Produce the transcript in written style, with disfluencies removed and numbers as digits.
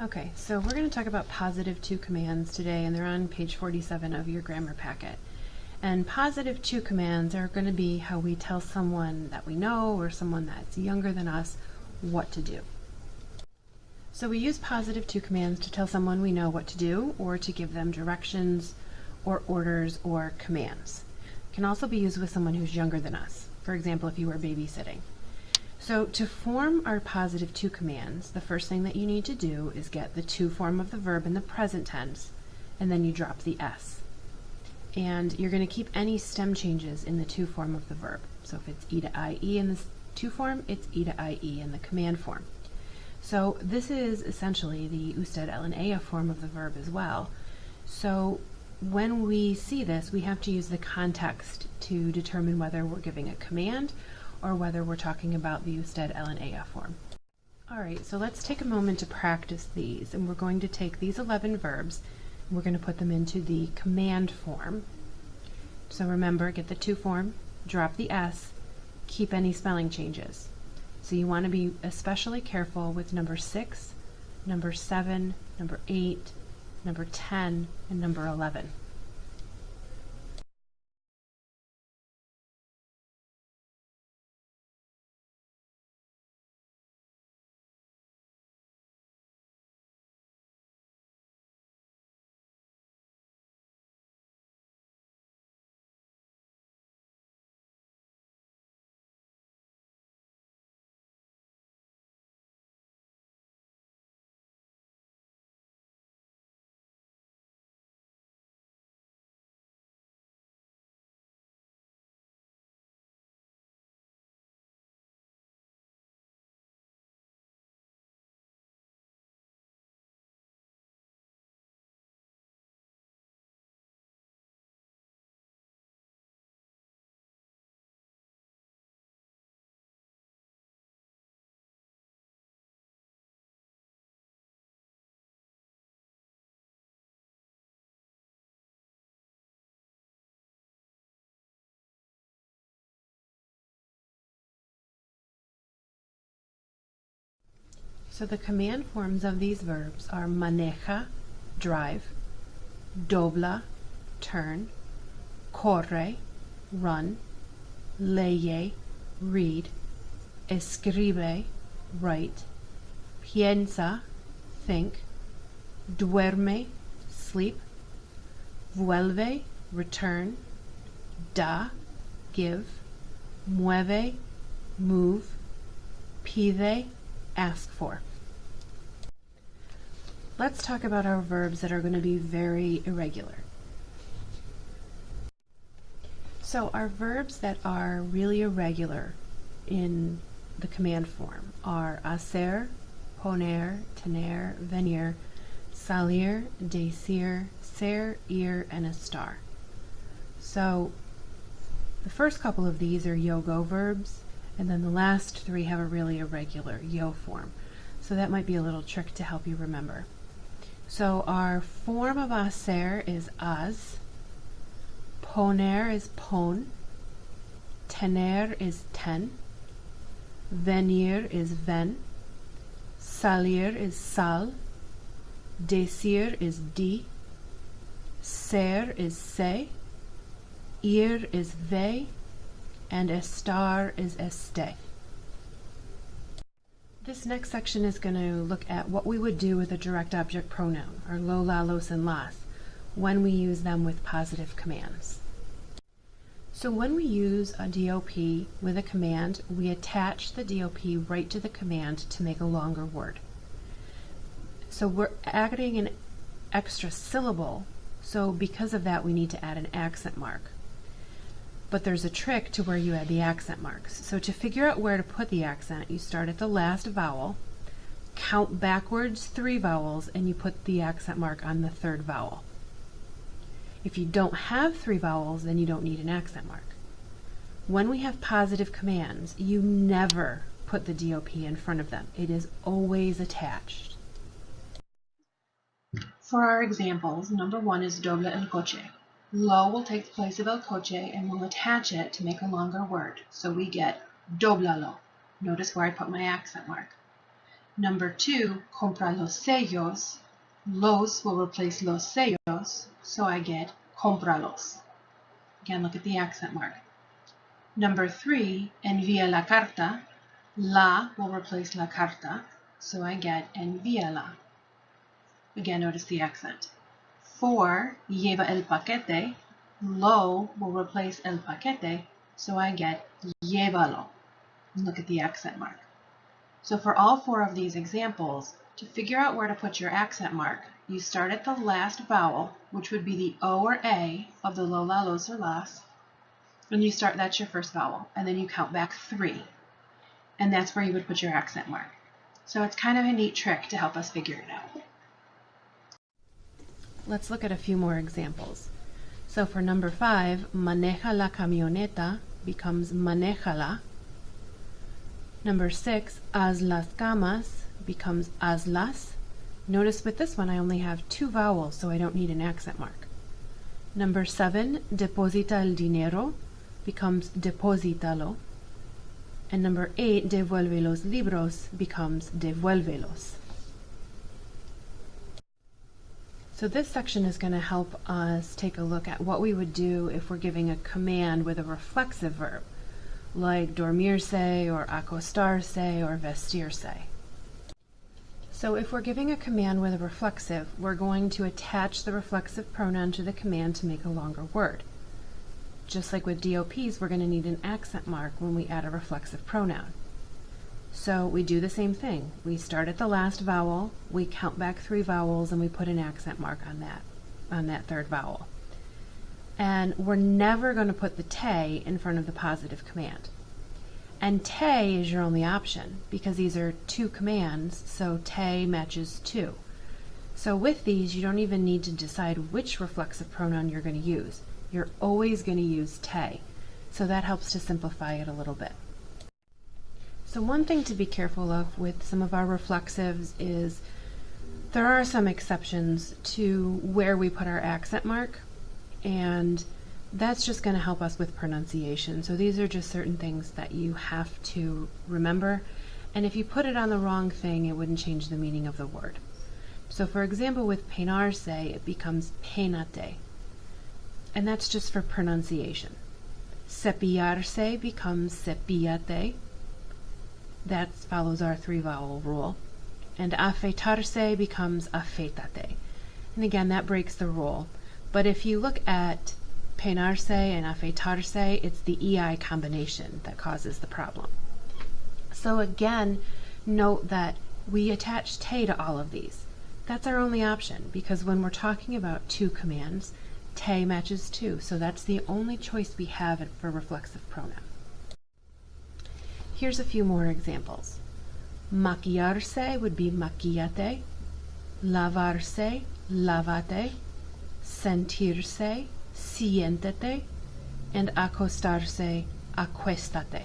Okay, so we're going to talk about positive to commands today, and they're on page 47 of your grammar packet. And positive to commands are going to be how we tell someone that we know or someone that's younger than us what to do. So we use positive to commands to tell someone we know what to do, or to give them directions or orders or commands. It can also be used with someone who's younger than us. For example, if you were babysitting. So to form our positive to commands, the first thing that you need to do is get the to form of the verb in the present tense, and then you drop the S. And you're going to keep any stem changes in the to form of the verb. So if it's E to IE in the to form, it's E to IE in the command form. So this is essentially the usted LNA form of the verb as well. So when we see this, we have to use the context to determine whether we're giving a command or whether we're talking about the usted LNA form. Alright, so let's take a moment to practice these, and we're going to take these 11 verbs and we're going to put them into the command form. So remember, get the to form, drop the S, keep any spelling changes. So you want to be especially careful with number 6, number 7, number 8, number 10, and number 11. So the command forms of these verbs are maneja, drive, dobla, turn, corre, run, lee, read, escribe, write, piensa, think, duerme, sleep, vuelve, return, da, give, mueve, move, pide, ask for. Let's talk about our verbs that are going to be very irregular. So our verbs that are really irregular in the command form are hacer, poner, tener, venir, salir, decir, ser, ir, and estar. So the first couple of these are yo-go verbs, and then the last three have a really irregular yo form. So that might be a little trick to help you remember. So our form of hacer is az, poner is pon, tener is ten, venir is ven, salir is sal, decir is di, ser is se, ir is ve, and estar is este. This next section is going to look at what we would do with a direct object pronoun, or lo, la, los, and las, when we use them with positive commands. So when we use a DOP with a command, we attach the DOP right to the command to make a longer word. So we're adding an extra syllable, so because of that we need to add an accent mark. But there's a trick to where you add the accent marks. So to figure out where to put the accent, you start at the last vowel, count backwards 3 vowels, and you put the accent mark on the 3rd vowel. If you don't have 3 vowels, then you don't need an accent mark. When we have positive commands, you never put the DOP in front of them. It is always attached. For our examples, number 1 is doble el coche. Lo will take the place of el coche and we'll attach it to make a longer word. So we get doblalo. Notice where I put my accent mark. Number 2, compra los sellos. Los will replace los sellos, so I get cómpralos. Again, look at the accent mark. Number 3, envía la carta. La will replace la carta, so I get envíala. Again, notice the accent. 4, lleva el paquete. Lo will replace el paquete, so I get llévalo. Look at the accent mark. So for all 4 of these examples, to figure out where to put your accent mark, you start at the last vowel, which would be the O or A of the lo, la, los, or las, and you start, that's your first vowel, and then you count back 3, and that's where you would put your accent mark. So it's kind of a neat trick to help us figure it out. Let's look at a few more examples. So for number 5, maneja la camioneta becomes manejala. Number 6, haz las camas becomes hazlas. Notice with this one I only have 2 vowels, so I don't need an accent mark. Number 7, deposita el dinero becomes deposítalo. And number 8, devuelve los libros becomes devuélvelos. So this section is going to help us take a look at what we would do if we're giving a command with a reflexive verb, like dormirse or acostarse or vestirse. So if we're giving a command with a reflexive, we're going to attach the reflexive pronoun to the command to make a longer word. Just like with DOPs, we're going to need an accent mark when we add a reflexive pronoun. So we do the same thing. We start at the last vowel, we count back 3 vowels, and we put an accent mark on that 3rd vowel. And we're never going to put the te in front of the positive command. And te is your only option because these are 2 commands, so te matches 2. So with these, you don't even need to decide which reflexive pronoun you're going to use. You're always going to use te. So that helps to simplify it a little bit. So one thing to be careful of with some of our reflexives is there are some exceptions to where we put our accent mark, and that's just going to help us with pronunciation. So these are just certain things that you have to remember, and if you put it on the wrong thing, it wouldn't change the meaning of the word. So for example, with peinarse, it becomes peinate, and that's just for pronunciation. Cepillarse becomes cepillate. That follows our 3 vowel rule. And afeitarse becomes afeitate. And again, that breaks the rule. But if you look at peinarse and afeitarse, it's the EI combination that causes the problem. So again, note that we attach te to all of these. That's our only option because when we're talking about 2 commands, te matches 2. So that's the only choice we have for reflexive pronoun. Here's a few more examples. Maquillarse would be maquillate, lavarse, lavate, sentirse, siéntete, and acostarse, acuéstate.